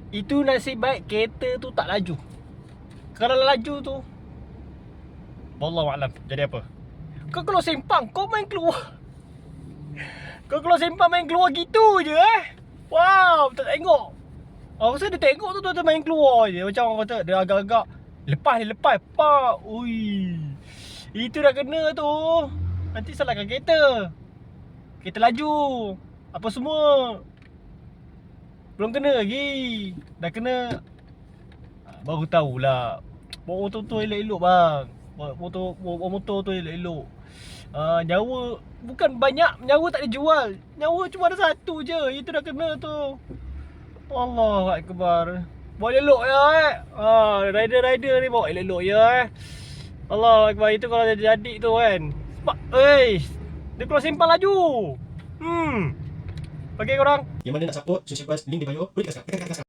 Itu nasib baik kereta tu tak laju. Kalau laju tu, wallahualam jadi apa. Kau kalau sempang, kau main keluar. Kau kalau sempang main keluar gitu je Wow, tak tengok. Aku rasa dia tengok tu main keluar je. Macam orang kata dia agak-agak lepas. Pak. Ui. Itu dah kena tu. Nanti salahkan kereta. Kereta laju. Apa semua. Belum kena lagi. Dah kena. Baru tahulah. Bawa motor tu elok-elok bang. Bawa motor tu elok-elok. Nyawa bukan banyak, nyawa tak dijual. Nyawa cuma ada satu je. Itu dah kena tu. Allahu akbar. Bawa elok ya rider ni bawa elok ya Allahu akbar. Itu kalau jadi tu kan. Sebab dia keluar simpang laju. Bagi korang Yang mana nak support Sushi Bus, link di bio. Boleh tekan sekarang.